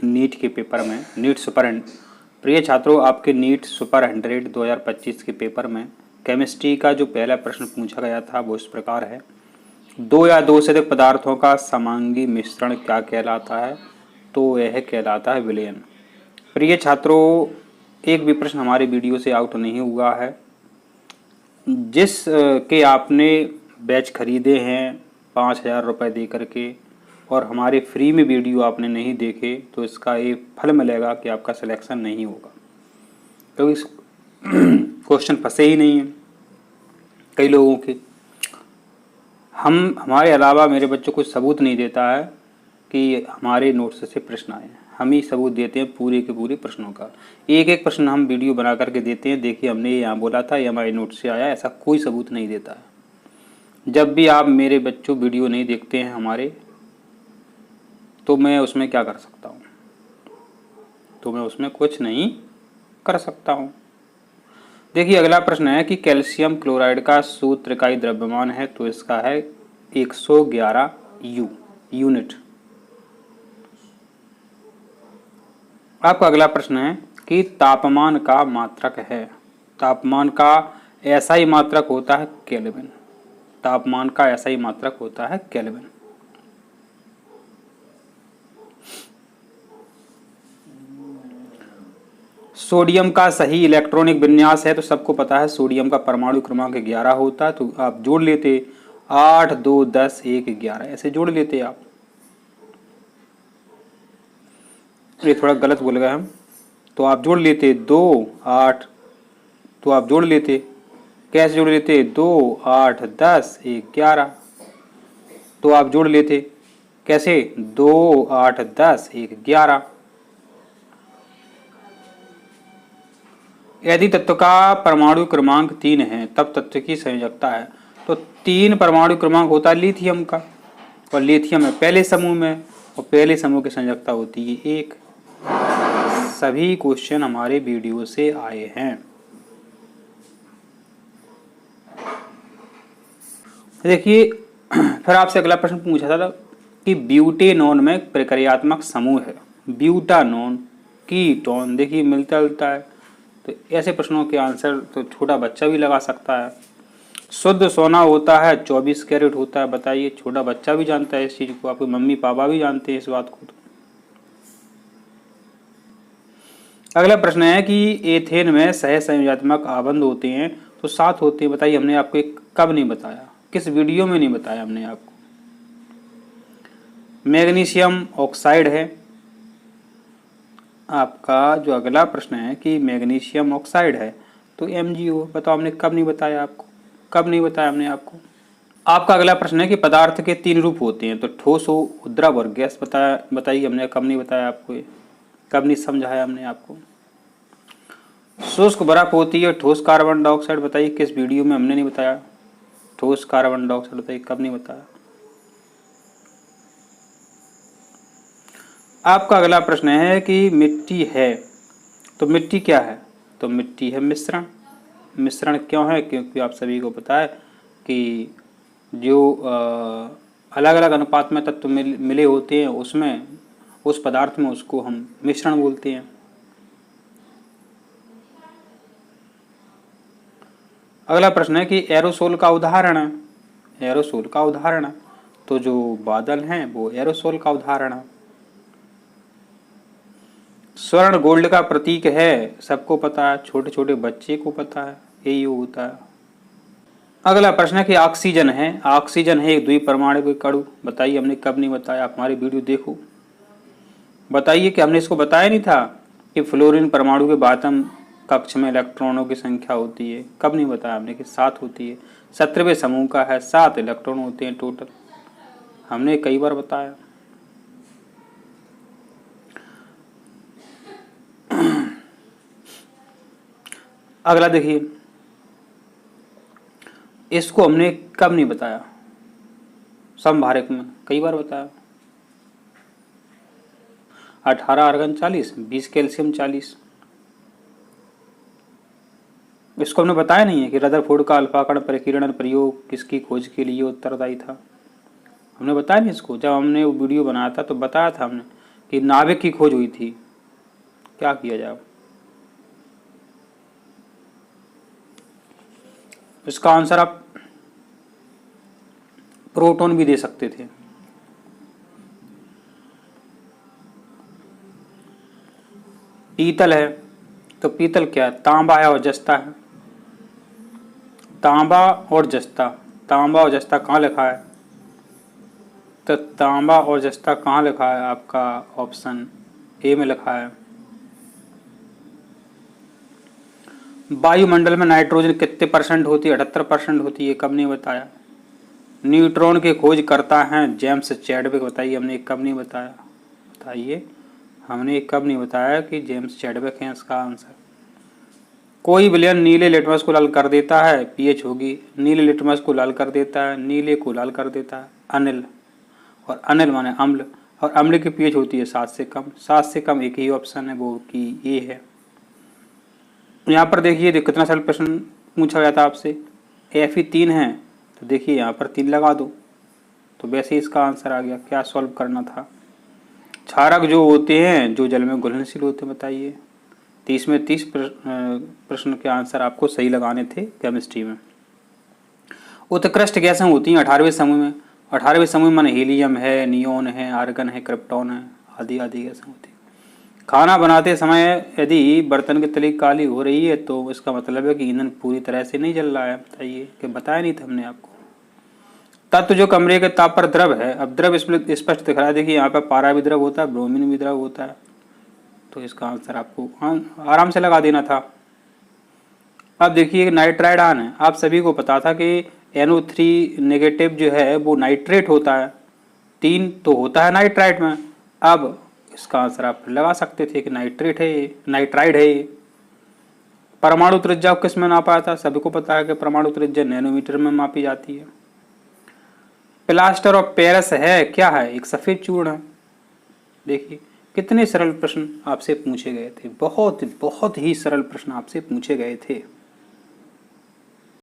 NEET के paper में, NEET super. प्रिय छात्रों, आपके नीट सुपर 100 2025 के पेपर में केमिस्ट्री का जो पहला प्रश्न पूछा गया था वो इस प्रकार है, दो या दो से अधिक पदार्थों का समांगी मिश्रण क्या कहलाता है? तो यह कहलाता है विलयन। प्रिय छात्रों, एक भी प्रश्न हमारे वीडियो से आउट नहीं हुआ है। जिस के आपने बैच खरीदे हैं 5,000 रुपये दे करके और हमारे फ्री में वीडियो आपने नहीं देखे, तो इसका ये फल मिलेगा कि आपका सिलेक्शन नहीं होगा, क्योंकि क्वेश्चन फंसे ही नहीं हैं कई लोगों के। हमारे अलावा मेरे बच्चों को सबूत नहीं देता है कि हमारे नोट्स से प्रश्न आए हैं। हम ही सबूत देते हैं पूरे के पूरे प्रश्नों का। एक एक प्रश्न हम वीडियो बना करके देते हैं, देखिए हमने यहाँ बोला था, ये हमारे नोट से आया, ऐसा कोई सबूत नहीं देता है। जब भी आप मेरे बच्चों वीडियो नहीं देखते हैं हमारे, तो मैं उसमें क्या कर सकता हूँ? तो मैं उसमें कुछ नहीं कर सकता हूँ। देखिए अगला प्रश्न है कि कैल्शियम क्लोराइड का सूत्र इकाई द्रव्यमान है, तो इसका है 111 यूनिट। आपका अगला प्रश्न है कि तापमान का मात्रक है। तापमान का ऐसा ही मात्रक होता है केल्विन। तापमान का ऐसा ही मात्रक होता है केल्विन। सोडियम का सही इलेक्ट्रॉनिक विन्यास है, तो सबको पता है सोडियम का परमाणु क्रमांक 11 होता है। तो आप जोड़ लेते 8 2 10 1 11, ऐसे जोड़ लेते आप। ये थोड़ा गलत बोल गए हम, तो आप जोड़ लेते 2 8, तो आप जोड़ लेते, कैसे जोड़ लेते? 2 8 10 1 11, तो आप जोड़ लेते कैसे? 2 8 10 1 11। यदि तत्व का परमाणु क्रमांक 3 है तब तत्व की संयोजकता है। तो 3 परमाणु क्रमांक होता है लिथियम का, और लिथियम है पहले समूह में, और पहले समूह की संयोजकता होती है 1। सभी क्वेश्चन हमारे वीडियो से आए हैं। देखिए फिर आपसे अगला प्रश्न पूछा था कि ब्यूटेनॉन में प्रक्रियात्मक समूह है। ब्यूटानॉन, कीटोन, देखिए मिलता जुलता है। तो ऐसे प्रश्नों के आंसर तो छोटा बच्चा भी लगा सकता है। शुद्ध सोना होता है 24 कैरेट होता है। बताइए, छोटा बच्चा भी जानता है इस चीज को, आपके मम्मी पापा भी जानते हैं इस बात को। अगला प्रश्न है कि एथेन में सह संयोजनात्मक आबंध होते हैं, तो 7 होते हैं। बताइए हमने आपको कब नहीं बताया, किस वीडियो में नहीं बताया हमने आपको? मैग्नीशियम ऑक्साइड है। आपका जो अगला प्रश्न है कि मैग्नीशियम ऑक्साइड है तो MgO। बताओ हमने कब नहीं बताया आपको, कब नहीं बताया हमने आपको? आपका अगला प्रश्न है कि पदार्थ के 3 रूप होते हैं, तो ठोस, द्रव और गैस। बताइए हमने कब नहीं बताया आपको, ये कब नहीं समझाया हमने आपको? शुष्क बर्फ होती है ठोस कार्बन डाइऑक्साइड। बताइए किस वीडियो में हमने नहीं बताया ठोस कार्बन डाइऑक्साइड? बताइए कब नहीं बताया? आपका अगला प्रश्न है कि मिट्टी है, तो मिट्टी क्या है? तो मिट्टी है मिश्रण। मिश्रण क्यों है? क्योंकि आप सभी को पता है कि जो अलग अलग अनुपात में तत्व मिले होते हैं उसमें, उस पदार्थ में, उसको हम मिश्रण बोलते हैं। अगला प्रश्न है कि एरोसोल का उदाहरण है। एरोसोल का उदाहरण है, तो जो बादल हैं वो एरोसोल का उदाहरण है। स्वर्ण गोल्ड का प्रतीक है, सबको पता है, छोटे छोटे बच्चे को पता है, यही होता है। अगला प्रश्न है कि ऑक्सीजन है। ऑक्सीजन है एक द्विपरमाणु अणु। बताइए हमने कब नहीं बताया? आप हमारी वीडियो देखो, बताइए कि हमने इसको बताया नहीं था कि फ्लोरीन परमाणु के बातम कक्ष में इलेक्ट्रॉनों की संख्या होती है? कब नहीं बताया हमने कि 7 होती है। 17वें समूह का है, 7 इलेक्ट्रॉन होते हैं टोटल, हमने कई बार बताया। अगला देखिए, इसको हमने कब नहीं बताया? समभारक में कई बार बताया। 18 आर्गन 40, 20 कैल्शियम 40। इसको हमने बताया नहीं है कि रदरफोर्ड का अल्फा कण परिकिरण प्रयोग किसकी खोज के लिए उत्तरदायी था? हमने बताया नहीं इसको। जब हमने वो वीडियो बनाया था तो बताया था हमने कि नाभिक की खोज हुई थी, क्या किया जाए? इसका आंसर आप प्रोटॉन भी दे सकते थे। पीतल है तो पीतल क्या है? तांबा है और जस्ता है। तांबा और जस्ता, तांबा और जस्ता कहाँ लिखा है? तो तांबा और जस्ता कहाँ लिखा है? आपका ऑप्शन ए में लिखा है। वायुमंडल में नाइट्रोजन कितने परसेंट होती है? 78% होती है। कब नहीं बताया? न्यूट्रॉन की खोज करता है जेम्स चैडविक। बताइए, हमने कब नहीं बताया? बताइए, हमने कब नहीं बताया कि जेम्स चैडविक है इसका आंसर? कोई विलयन नीले लिटमस को लाल कर देता है, पीएच होगी। नीले लिटमस को लाल कर देता है, नीले को लाल कर देता है अनिल, और अनिल माने अम्ल, और अम्ल की पीएच होती है 7 से कम। 7 से कम एक ही ऑप्शन है, वो कि ए है। यहाँ पर देखिए कितना सरल प्रश्न पूछा गया था आपसे। Fe 3 है तो देखिए यहाँ पर 3 लगा दो तो वैसे ही इसका आंसर आ गया। क्या सॉल्व करना था? क्षारक जो होते हैं जो जल में घुलनशील होते हैं, बताइए। 30 में 30 प्रश्न के आंसर आपको सही लगाने थे केमिस्ट्री में। उत्कृष्ट गैसें होती हैं 18वें समूह में। 18वें समूह में हीलियम है, नियोन है, आर्गन है, क्रिप्टॉन है, आदि आदि गैसें होती हैं। खाना बनाते समय यदि बर्तन की तली काली हो रही है तो इसका मतलब है कि ईंधन पूरी तरह से नहीं जल रहा है। बताइए, कि बताया नहीं था हमने आपको। तत्व जो कमरे के ताप पर द्रव है, अब द्रव इसमें स्पष्ट दिख रहा है। देखिए यहाँ पर पारा भी द्रव होता है, ब्रोमीन भी द्रव होता है, तो इसका आंसर आपको आराम से लगा देना था। अब देखिए नाइट्राइड आन है, आप सभी को पता था कि NO3 नेगेटिव जो है वो नाइट्रेट होता है, 3 तो होता है नाइट्राइड में। अब इसका आंसर आप लगा सकते थे कि नाइट्रेट है, नाइट्राइड है। परमाणु त्रिज्या किस में नापा था? सभी को पता है कि परमाणु त्रिज्या नैनोमीटर में मापी जाती है। प्लास्टर ऑफ पेरिस है क्या है? एक सफेद चूर्ण है। देखिए कितने सरल प्रश्न आपसे पूछे गए थे, बहुत बहुत ही सरल प्रश्न आपसे पूछे गए थे।